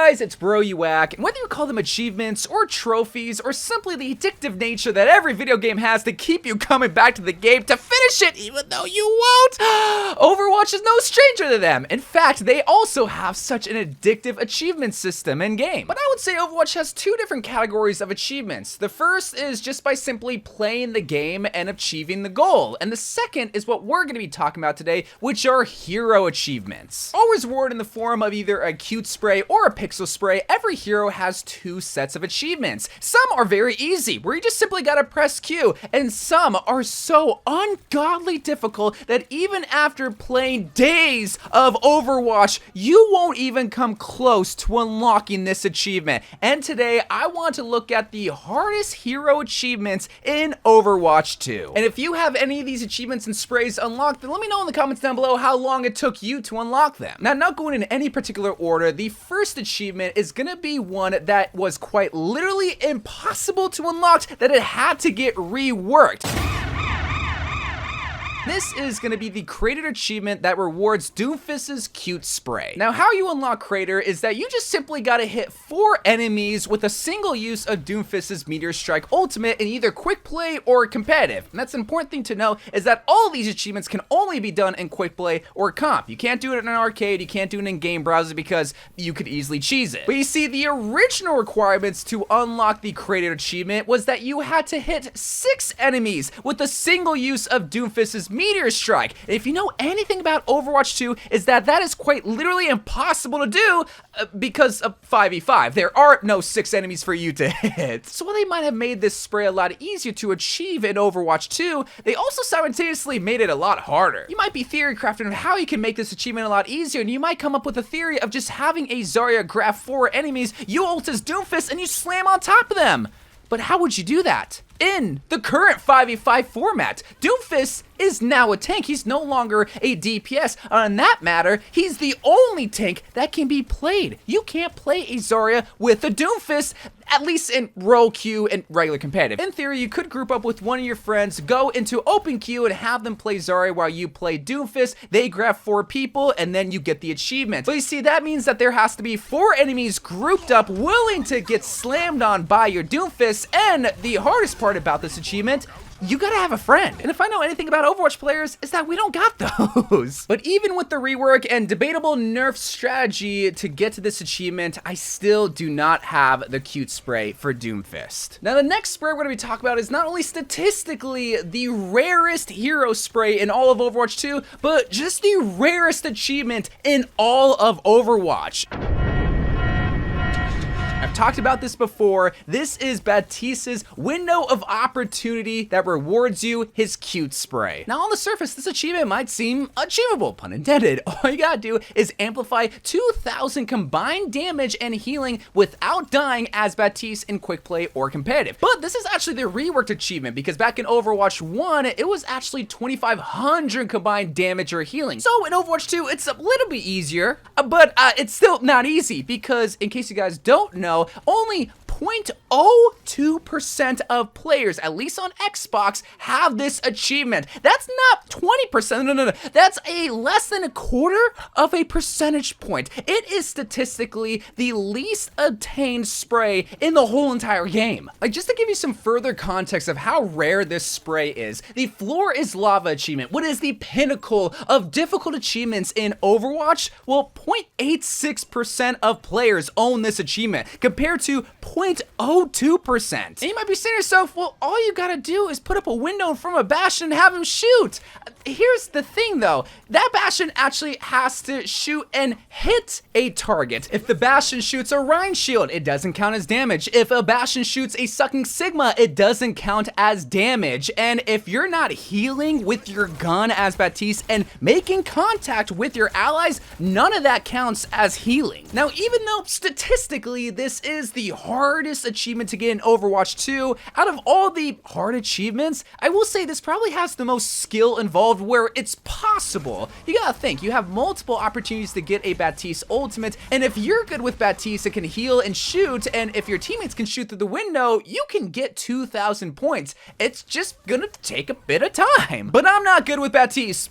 guys, it's Bro You Whack, and whether you call them achievements or trophies or simply the addictive nature that every video game has to keep you coming back to the game to finish it even though you won't, Overwatch is no stranger to them. In fact, they also have such an addictive achievement system in game. But I would say Overwatch has two different categories of achievements. The first is just by simply playing the game and achieving the goal, and the second is what we're going to be talking about today, which are hero achievements. Always reward in the form of either a cute spray or a pixel spray. Every hero has two sets of achievements. Some are very easy, where you just simply gotta press Q, and some are so ungodly difficult that even after playing days of Overwatch, you won't even come close to unlocking this achievement. And today, I want to look at the hardest hero achievements in Overwatch 2. And if you have any of these achievements and sprays unlocked, then let me know in the comments down below how long it took you to unlock them. Now, not going in any particular order, the first achievement is gonna be one that was quite literally impossible to unlock, that it had to get reworked. This is going to be the Cratered Achievement that rewards Doomfist's cute spray. Now, how you unlock Crater is that you just simply gotta hit 4 enemies with a single use of Doomfist's Meteor Strike ultimate in either quick play or competitive. And that's an important thing to know, is that all these achievements can only be done in quick play or comp. You can't do it in an arcade, you can't do it in game browser because you could easily cheese it. But you see, the original requirements to unlock the Cratered Achievement was that you had to hit 6 enemies with a single use of Doomfist's Meteor Strike. And if you know anything about Overwatch 2, is that is quite literally impossible to do because of 5v5. There are no 6 enemies for you to hit. So while they might have made this spray a lot easier to achieve in Overwatch 2, they also simultaneously made it a lot harder. You might be theory crafting of how you can make this achievement a lot easier, and you might come up with a theory of just having a Zarya grab 4 enemies, you ult as Doomfist, and you slam on top of them. But how would you do that? In the current 5v5 format, Doomfist is now a tank. He's no longer a DPS. On that matter, he's the only tank that can be played. You can't play a Zarya with a Doomfist, at least in role queue and regular competitive. In theory, you could group up with one of your friends, go into open queue and have them play Zarya while you play Doomfist. They grab 4 people and then you get the achievement. But you see, that means that there has to be 4 enemies grouped up willing to get slammed on by your Doomfist. And the hardest part about this achievement, you gotta have a friend. And if I know anything about Overwatch players, is that we don't got those. But even with the rework and debatable nerf strategy to get to this achievement, I still do not have the cute spray for Doomfist. Now, the next spray we're gonna be talking about is not only statistically the rarest hero spray in all of Overwatch 2, but just the rarest achievement in all of Overwatch. I've talked about this before. This is Baptiste's window of opportunity that rewards you his cute spray. Now, on the surface, this achievement might seem achievable, pun intended. All you gotta do is amplify 2,000 combined damage and healing without dying as Baptiste in quick play or competitive. But this is actually the reworked achievement, because back in Overwatch 1, it was actually 2,500 combined damage or healing. So in Overwatch 2, it's a little bit easier, but it's still not easy, because in case you guys don't know, only 0.02% of players, at least on Xbox, have this achievement. That's not 20%, no. That's a less than a quarter of a percentage point. It is statistically the least obtained spray in the whole entire game. Like, just to give you some further context of how rare this spray is, the Floor is Lava achievement, what is the pinnacle of difficult achievements in Overwatch? Well, 0.86% of players own this achievement, compared to 0.02%. And you might be saying to yourself, well, all you gotta do is put up a window in front of a Bastion and have him shoot. Here's the thing though, that Bastion actually has to shoot and hit a target. If the Bastion shoots a Rhine Shield, it doesn't count as damage. If a Bastion shoots a Sucking Sigma, it doesn't count as damage. And if you're not healing with your gun as Baptiste and making contact with your allies, none of that counts as healing. Now, even though statistically this is the hardest achievement to get in Overwatch 2, out of all the hard achievements, I will say this probably has the most skill involved where it's possible. You gotta think, you have multiple opportunities to get a Baptiste ultimate, and if you're good with Baptiste, it can heal and shoot, and if your teammates can shoot through the window, you can get 2,000 points. It's just gonna take a bit of time. But I'm not good with Baptiste,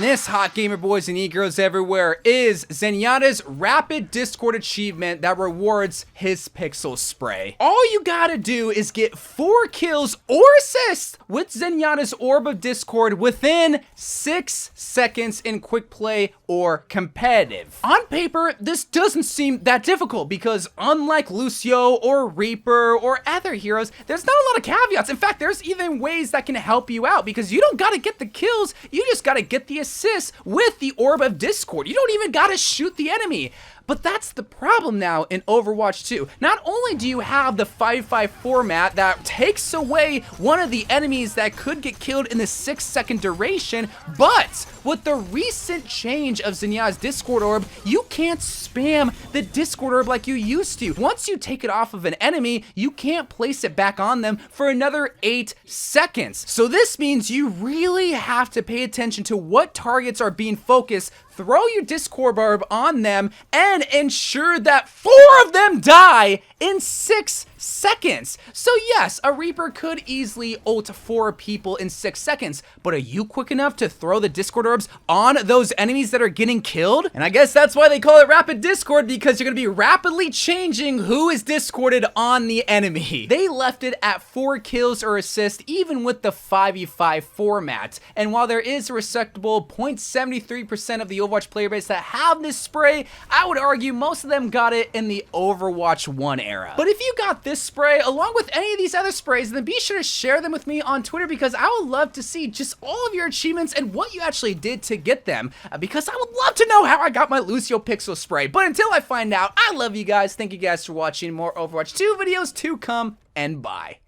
This, hot gamer boys and e-girls everywhere, is Zenyatta's rapid Discord achievement that rewards his pixel spray. All you gotta do is get 4 kills or assists with Zenyatta's Orb of Discord within 6 seconds in quick play or competitive. On paper, this doesn't seem that difficult because unlike Lucio or Reaper or other heroes, there's not a lot of caveats. In fact, there's even ways that can help you out because you don't gotta get the kills, you just gotta get the assists with the Orb of Discord. You don't even gotta shoot the enemy. But that's the problem now in Overwatch 2. Not only do you have the 5-5 format that takes away one of the enemies that could get killed in the 6-second duration, but with the recent change of Zenyatta's Discord Orb, you can't spam the Discord Orb like you used to. Once you take it off of an enemy, you can't place it back on them for another 8 seconds. So this means you really have to pay attention to what targets are being focused, throw your Discord Orb on them, and ensure that 4 of them die in 6 seconds. So yes, a Reaper could easily ult 4 people in 6 seconds, but are you quick enough to throw the Discord Orbs on those enemies that are getting killed? And I guess that's why they call it Rapid Discord, because you're gonna be rapidly changing who is discorded on the enemy. They left it at 4 kills or assists, even with the 5v5 format. And while there is a respectable 0.73% of the Overwatch player base that have this spray, I would argue most of them got it in the Overwatch 1 era. But if you got this spray along with any of these other sprays, then be sure to share them with me on Twitter because I would love to see just all of your achievements and what you actually did to get them, because I would love to know how I got my Lucio Pixel spray. But until I find out, I love you guys. Thank you guys for watching. More Overwatch 2 videos to come, and bye.